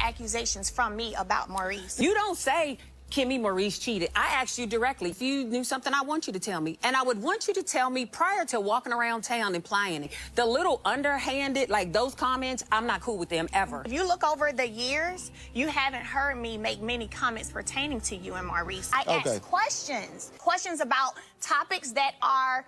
accusations from me about Maurice. You don't say Kimmy Maurice cheated. I asked you directly. If you knew something, I want you to tell me. And I would want you to tell me prior to walking around town implying it. The little underhanded, like those comments, I'm not cool with them ever. If you look over the years, you haven't heard me make many comments pertaining to you and Maurice. I ask questions about topics that are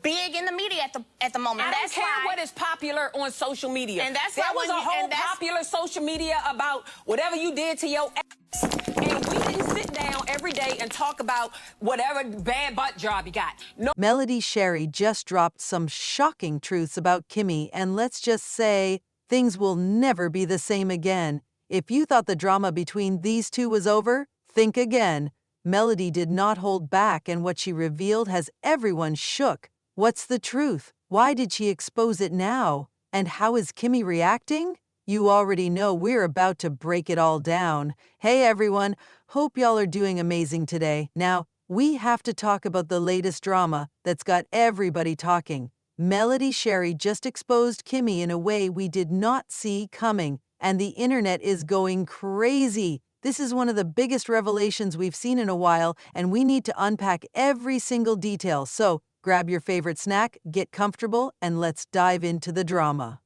big in the media at the moment. I don't care what is popular on social media. And that's there why was a whole popular social media about whatever you did to your ass. And we didn't sit down every day and talk about whatever bad butt job you got. No. Melody Shari just dropped some shocking truths about Kimmy, and let's just say things will never be the same again. If you thought the drama between these two was over, think again. Melody did not hold back, and what she revealed has everyone shook. What's the truth? Why did she expose it now? And how is Kimmy reacting? You already know we're about to break it all down. Hey everyone, hope y'all are doing amazing today. Now, we have to talk about the latest drama that's got everybody talking. Melody Shari just exposed Kimmy in a way we did not see coming, and the internet is going crazy. This is one of the biggest revelations we've seen in a while, and we need to unpack every single detail. So, grab your favorite snack, get comfortable, and let's dive into the drama.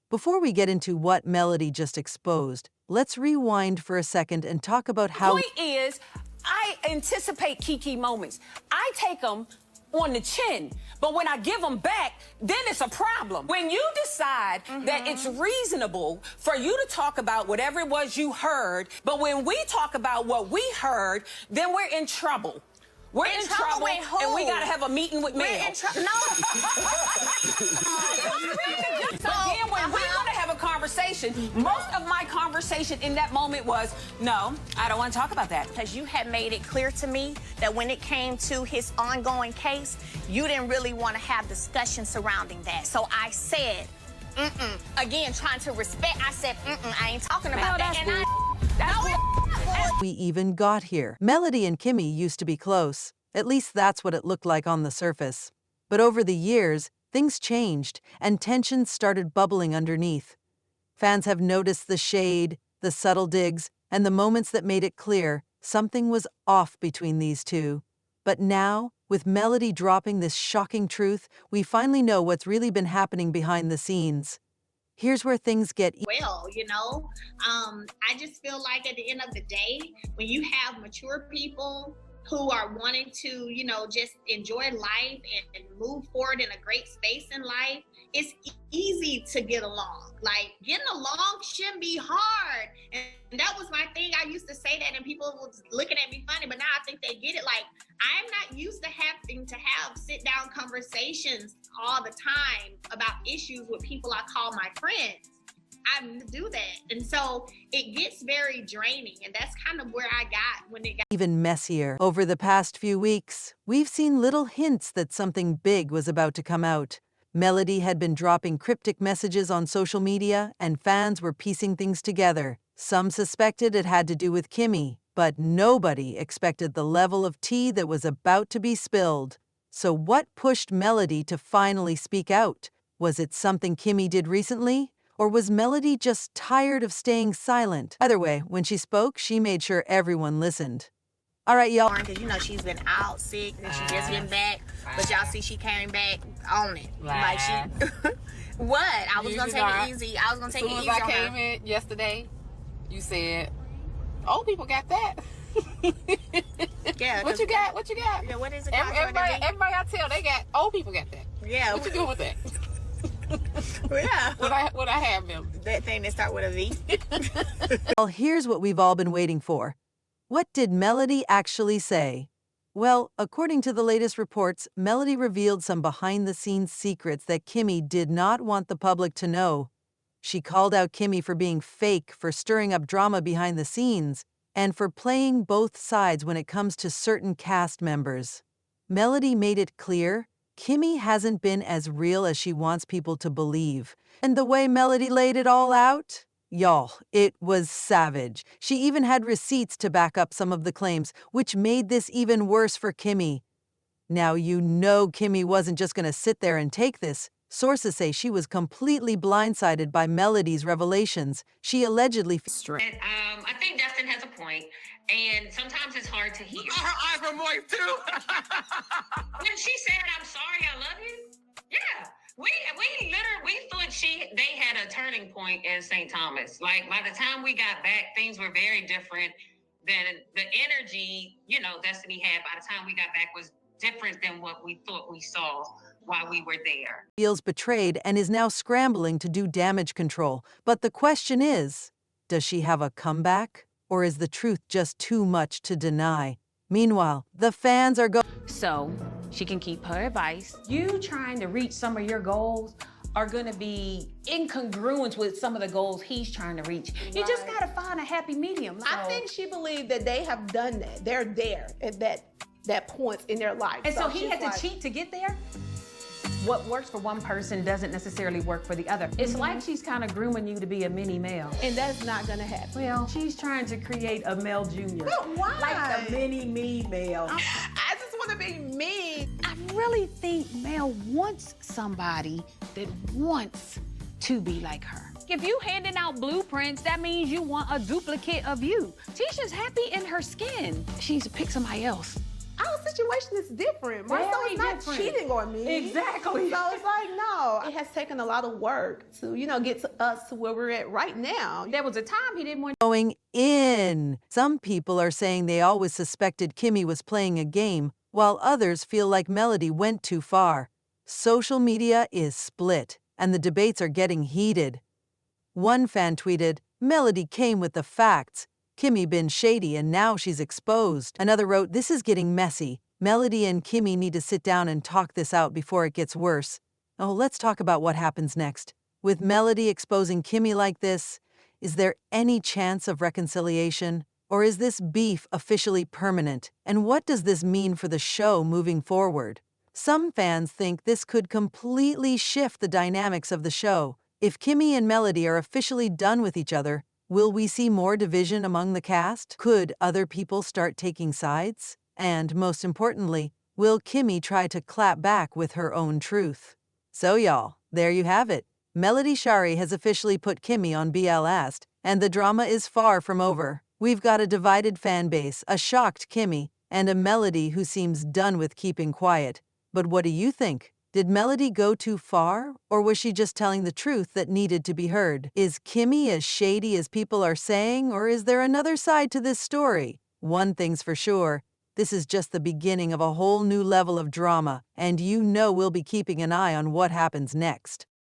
Before we get into what Melody just exposed, let's rewind for a second and talk about how— The point is, I anticipate Kiki moments. I take them on the chin, but when I give them back, then it's a problem. When you decide that it's reasonable for you to talk about whatever it was you heard, but when we talk about what we heard, then we're in trouble. We're in trouble, with who? and we gotta have a meeting with Mel. No. So again, when we're gonna have a conversation, most of my conversation in that moment was, no, I don't want to talk about that. Because you had made it clear to me that when it came to his ongoing case, you didn't really want to have discussion surrounding that. So I said, again, trying to respect, I said, I ain't talking about that. we even got here. Melody and Kimmy used to be close. At least that's what it looked like on the surface. But over the years, things changed, and tensions started bubbling underneath. Fans have noticed the shade, the subtle digs, and the moments that made it clear something was off between these two. But now, with Melody dropping this shocking truth, we finally know what's really been happening behind the scenes. Here's where things get I just feel like at the end of the day, when you have mature people who are wanting to, just enjoy life and move forward in a great space in life, it's easy to get along. Like, getting along shouldn't be hard. And that was my thing. I used to say that and people was looking at me funny, but now I think they get it. Like, I'm not used to having to have sit-down conversations all the time about issues with people I call my friends. I do that. And so it gets very draining. And that's kind of where I got when it got even messier. Over the past few weeks, we've seen little hints that something big was about to come out. Melody had been dropping cryptic messages on social media, and fans were piecing things together. Some suspected it had to do with Kimmy, but nobody expected the level of tea that was about to be spilled. So what pushed Melody to finally speak out? Was it something Kimmy did recently? Or was Melody just tired of staying silent? Either way, when she spoke, she made sure everyone listened. All right, y'all. Because, she's been out sick and she just been back. But y'all see she came back on it. Like she... What? I was going to take it easy. I was going to take it easy on her. As soon as I came in yesterday, you said, old people got that. Yeah. What you got? What you got? Yeah, what is it? Everybody I tell, they got, old people got that. Yeah. What you doing with that? Yeah. What I have them. That thing that start with a V. Well, here's what we've all been waiting for. What did Melody actually say? Well, according to the latest reports, Melody revealed some behind-the-scenes secrets that Kimmy did not want the public to know. She called out Kimmy for being fake, for stirring up drama behind the scenes, and for playing both sides when it comes to certain cast members. Melody made it clear Kimmy hasn't been as real as she wants people to believe. And the way Melody laid it all out? Y'all, it was savage. She even had receipts to back up some of the claims, which made this even worse for Kimmy. Now, you know Kimmy wasn't just going to sit there and take this. Sources say she was completely blindsided by Melody's revelations. She allegedly I think Dustin has a point, and sometimes it's hard to hear. Her eyes were moist too. When she said, "I'm sorry, I love you," yeah, we thought they had a turning point in St. Thomas. Like by the time we got back, things were very different. Than the energy, Destiny had by the time we got back was different than what we thought we saw while we were there. feels betrayed and is now scrambling to do damage control. But the question is, does she have a comeback? Or is the truth just too much to deny? Meanwhile, the fans are going. So she can keep her advice. You trying to reach some of your goals are gonna be incongruent with some of the goals he's trying to reach. You just gotta find a happy medium. I think she believed that they have done that. They're there at that point in their life. And so he she's had to cheat to get there? What works for one person doesn't necessarily work for the other. It's like she's kind of grooming you to be a mini male. And that's not gonna happen. Well, she's trying to create a male junior. But why? Like the mini me male. I just want to be me. I really think Mel wants somebody that wants to be like her. If you handing out blueprints, that means you want a duplicate of you. Tisha's happy in her skin. She needs to pick somebody else. Our situation is different. Marcel Very is not different. cheating on me. Exactly. So it's like, no. It has taken a lot of work to, get to us to where we're at right now. There was a time he didn't want Going in. Some people are saying they always suspected Kimmy was playing a game, while others feel like Melody went too far. Social media is split, and the debates are getting heated. One fan tweeted, "Melody came with the facts. Kimmy been shady and now she's exposed." Another wrote, "This is getting messy. Melody and Kimmy need to sit down and talk this out before it gets worse." Oh, let's talk about what happens next. With Melody exposing Kimmy like this, is there any chance of reconciliation? Or is this beef officially permanent? And what does this mean for the show moving forward? Some fans think this could completely shift the dynamics of the show. If Kimmy and Melody are officially done with each other, will we see more division among the cast? Could other people start taking sides? And most importantly, will Kimmy try to clap back with her own truth? So y'all, there you have it. Melody Shari has officially put Kimmy on BLast, and the drama is far from over. We've got a divided fan base, a shocked Kimmy, and a Melody who seems done with keeping quiet. But what do you think? Did Melody go too far, or was she just telling the truth that needed to be heard? Is Kimmy as shady as people are saying, or is there another side to this story? One thing's for sure, this is just the beginning of a whole new level of drama, and we'll be keeping an eye on what happens next.